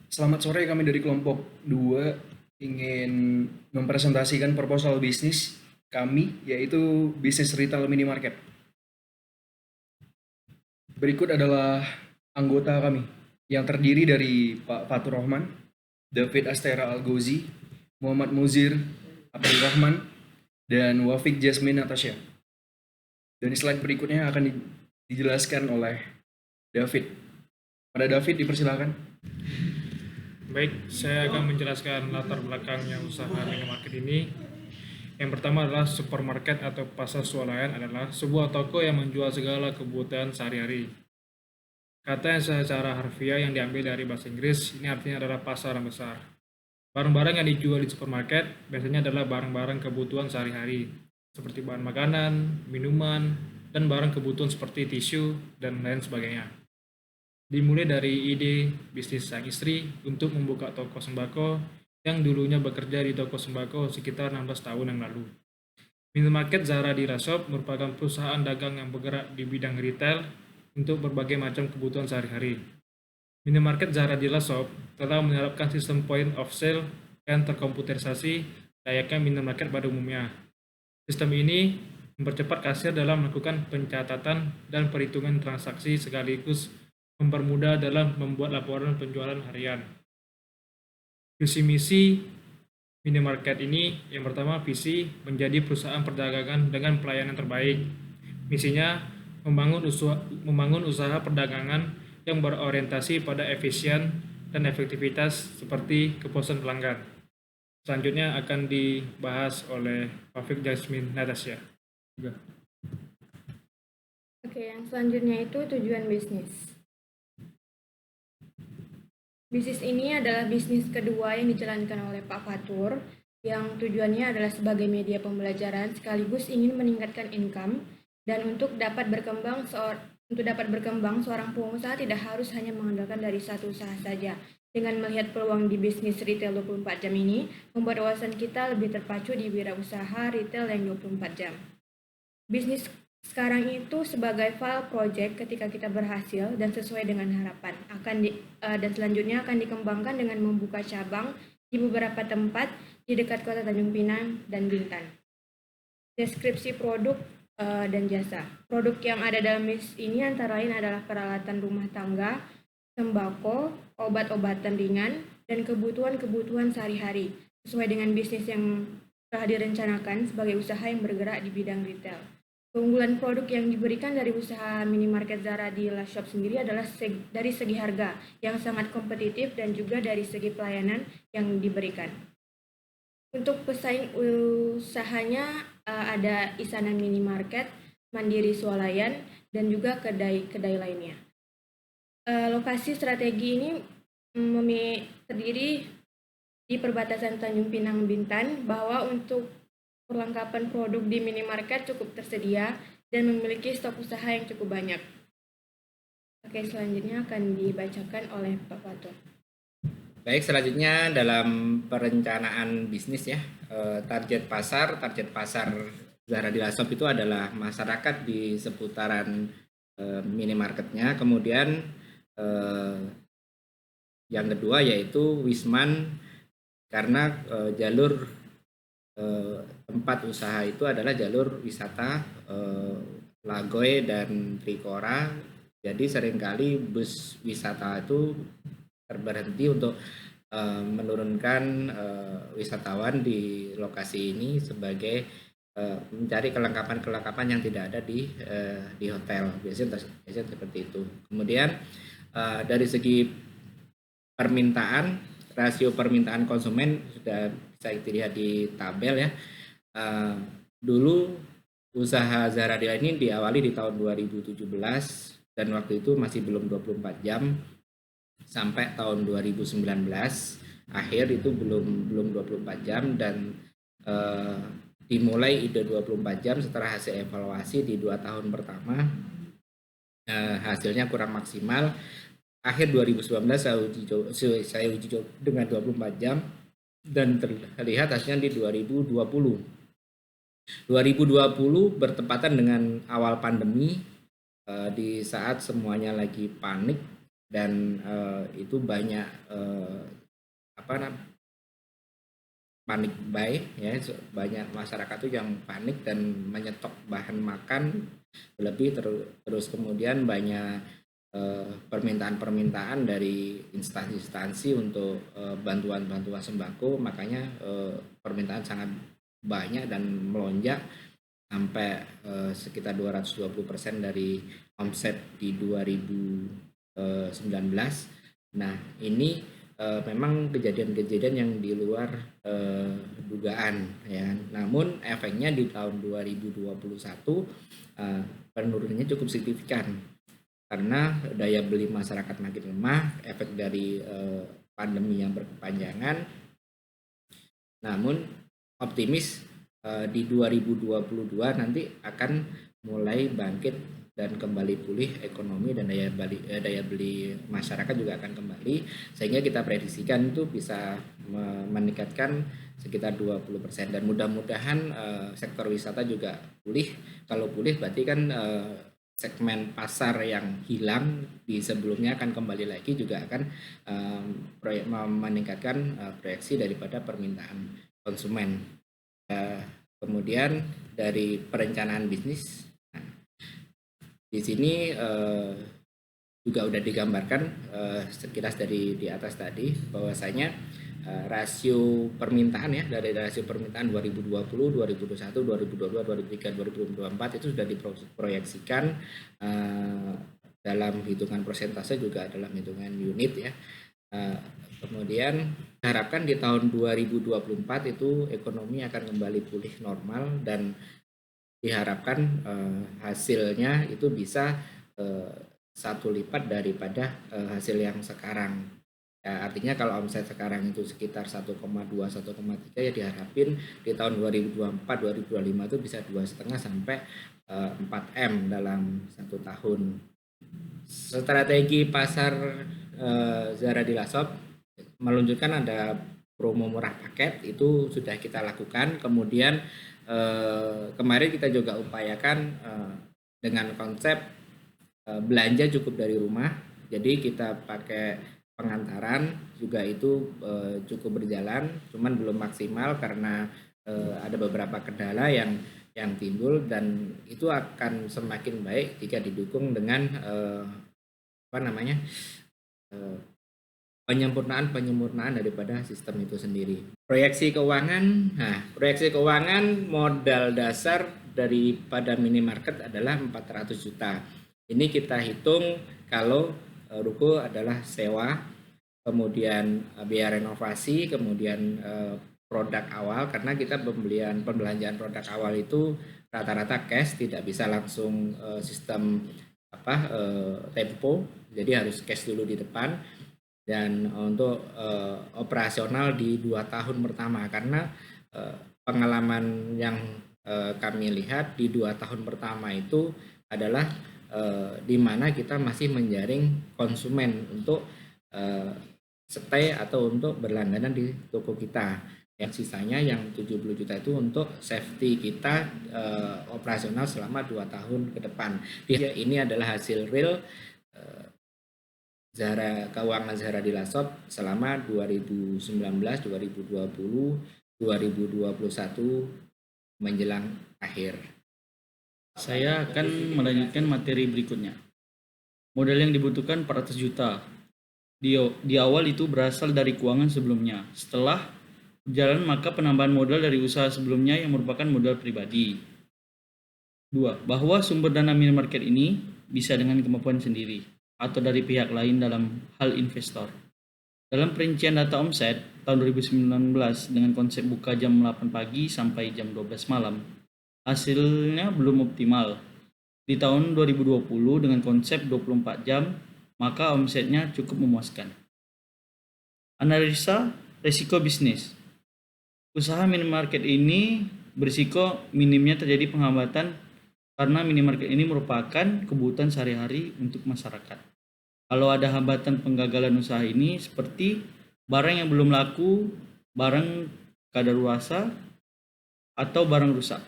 Selamat sore, kami dari kelompok 2 ingin mempresentasikan proposal bisnis kami, yaitu bisnis retail minimarket. Berikut adalah anggota kami yang terdiri dari Pak Fatur Rahman, David Astera Algozi, Muhammad Muzir Abdul Rahman, dan Wafik Jasmine Natasha. Dan slide berikutnya akan dijelaskan oleh David. Pada David dipersilakan. Baik, saya akan menjelaskan latar belakangnya usaha minimarket ini. Yang pertama adalah supermarket atau pasar swalayan adalah sebuah toko yang menjual segala kebutuhan sehari-hari. Kata yang secara harfiah yang diambil dari bahasa Inggris, ini artinya adalah pasar yang besar. Barang-barang yang dijual di supermarket biasanya adalah barang-barang kebutuhan sehari-hari, seperti bahan makanan, minuman, dan barang kebutuhan seperti tisu, dan lain sebagainya. Dimulai dari ide bisnis sang istri untuk membuka toko sembako yang dulunya bekerja di toko sembako sekitar 16 tahun yang lalu. Minimarket Zara di Rasop merupakan perusahaan dagang yang bergerak di bidang retail untuk berbagai macam kebutuhan sehari-hari. Minimarket Zara di Rasop telah menerapkan sistem point of sale yang terkomputerisasi layaknya minimarket pada umumnya. Sistem ini mempercepat kasir dalam melakukan pencatatan dan perhitungan transaksi sekaligus mempermudah dalam membuat laporan penjualan harian. Visi misi minimarket ini yang pertama visi menjadi perusahaan perdagangan dengan pelayanan terbaik. Misinya membangun usaha perdagangan yang berorientasi pada efisien dan efektivitas seperti kepuasan pelanggan. Selanjutnya akan dibahas oleh Wafik Jasmine Natasha. Oke, yang selanjutnya itu tujuan bisnis. Bisnis ini adalah bisnis kedua yang dijalankan oleh Pak Fatur, yang tujuannya adalah sebagai media pembelajaran sekaligus ingin meningkatkan income dan untuk dapat berkembang seorang pengusaha tidak harus hanya mengandalkan dari satu usaha saja. Dengan melihat peluang di bisnis retail 24 jam ini, membuat wawasan kita lebih terpacu di wirausaha retail yang 24 jam. Bisnis sekarang itu sebagai file project ketika kita berhasil dan sesuai dengan harapan dan selanjutnya akan dikembangkan dengan membuka cabang di beberapa tempat di dekat kota Tanjung Pinang dan Bintan. Deskripsi produk dan jasa. Produk yang ada dalam bisnis ini antara lain adalah peralatan rumah tangga, sembako, obat-obatan ringan, dan kebutuhan-kebutuhan sehari-hari sesuai dengan bisnis yang telah direncanakan sebagai usaha yang bergerak di bidang retail. Keunggulan produk yang diberikan dari usaha minimarket Zara di La Shop sendiri adalah dari segi harga yang sangat kompetitif dan juga dari segi pelayanan yang diberikan. Untuk pesaing usahanya ada Isana Minimarket, Mandiri Swalayan, dan juga kedai-kedai lainnya. Lokasi strategi ini terdiri di perbatasan Tanjung Pinang Bintan, bahwa untuk perlengkapan produk di minimarket cukup tersedia dan memiliki stok usaha yang cukup banyak. Oke, selanjutnya akan dibacakan oleh Pak Fatur. Baik, selanjutnya dalam perencanaan bisnis ya, target pasar Zara di Lasop itu adalah masyarakat di seputaran minimarketnya. Kemudian yang kedua yaitu Wisman, karena jalur tempat usaha itu adalah jalur wisata Lagoy dan Trikora. Jadi seringkali bus wisata itu berhenti untuk menurunkan wisatawan di lokasi ini sebagai mencari kelengkapan yang tidak ada di hotel. Biasanya seperti itu. Kemudian dari segi permintaan, rasio permintaan konsumen sudah bisa dilihat di tabel ya. Dulu usaha Zara ini diawali di tahun 2017 dan waktu itu masih belum 24 jam. Sampai tahun 2019 akhir itu belum 24 jam dan dimulai ide 24 jam setelah hasil evaluasi di 2 tahun pertama hasilnya kurang maksimal. Akhir 2019 saya uji coba dengan 24 jam dan terlihat hasilnya di 2020 bertepatan dengan awal pandemi, di saat semuanya lagi panik dan itu banyak apa namanya, panik buy ya, banyak masyarakat tuh yang panik dan menyetok bahan makan lebih, terus kemudian banyak permintaan-permintaan dari instansi-instansi untuk bantuan-bantuan sembako, makanya permintaan sangat banyak dan melonjak sampai sekitar 220% dari omset di 2019. Nah, ini memang kejadian-kejadian yang di luar dugaan ya. Namun efeknya di tahun 2021 penurunannya cukup signifikan karena daya beli masyarakat makin lemah, efek dari pandemi yang berkepanjangan. Namun optimis di 2022 nanti akan mulai bangkit dan kembali pulih ekonomi, dan daya beli masyarakat juga akan kembali, sehingga kita prediksikan itu bisa meningkatkan sekitar 20%, dan mudah-mudahan sektor wisata juga pulih. Kalau pulih berarti kan segmen pasar yang hilang di sebelumnya akan kembali lagi, juga akan meningkatkan proyeksi daripada permintaan konsumen. Kemudian dari perencanaan bisnis, di sini juga udah digambarkan sekilas dari di atas tadi, bahwasanya rasio permintaan ya, dari rasio permintaan 2020, 2021, 2022, 2023, 2024 itu sudah diproyeksikan dalam hitungan persentase, juga dalam hitungan unit ya. Kemudian diharapkan di tahun 2024 itu ekonomi akan kembali pulih normal, dan diharapkan hasilnya itu bisa 1 lipat daripada hasil yang sekarang. Ya, artinya kalau omset sekarang itu sekitar 1,2, 1,3, ya diharapin di tahun 2024, 2025 itu bisa 2,5 sampai 4M dalam 1 tahun. Strategi pasar Zara di Lasop meluncurkan ada promo murah paket, itu sudah kita lakukan. Kemudian kemarin kita juga upayakan dengan konsep belanja cukup dari rumah, jadi kita pakai pengantaran juga, itu cukup berjalan, cuman belum maksimal karena ada beberapa kendala yang timbul, dan itu akan semakin baik jika didukung dengan penyempurnaan daripada sistem itu sendiri. Proyeksi keuangan modal dasar daripada minimarket adalah 400 juta. Ini kita hitung kalau ruko adalah sewa, kemudian biaya renovasi, kemudian produk awal, karena kita pembelanjaan produk awal itu rata-rata cash, tidak bisa langsung sistem tempo, jadi harus cash dulu di depan. Dan untuk operasional di 2 tahun pertama, karena pengalaman yang kami lihat di 2 tahun pertama itu adalah di mana kita masih menjaring konsumen untuk stay atau untuk berlangganan di toko kita. Yang sisanya yang 70 juta itu untuk safety kita operasional selama 2 tahun ke depan. Ini adalah hasil real keuangan Zara di Lasop selama 2019, 2020, 2021 menjelang akhir. Saya akan melanjutkan materi berikutnya. Modal yang dibutuhkan 400 juta. Di awal itu berasal dari keuangan sebelumnya. Setelah berjalan, maka penambahan modal dari usaha sebelumnya yang merupakan modal pribadi. 2. Bahwa sumber dana minimarket ini bisa dengan kemampuan sendiri atau dari pihak lain dalam hal investor. Dalam perincian data omset tahun 2019 dengan konsep buka jam 8 pagi sampai jam 12 malam, hasilnya belum optimal. Di tahun 2020 dengan konsep 24 jam, maka omsetnya cukup memuaskan. Analisa risiko bisnis. Usaha minimarket ini berisiko minimnya terjadi penghambatan karena minimarket ini merupakan kebutuhan sehari-hari untuk masyarakat. Kalau ada hambatan penggagalan usaha ini seperti barang yang belum laku, barang kadaluarsa, atau barang rusak.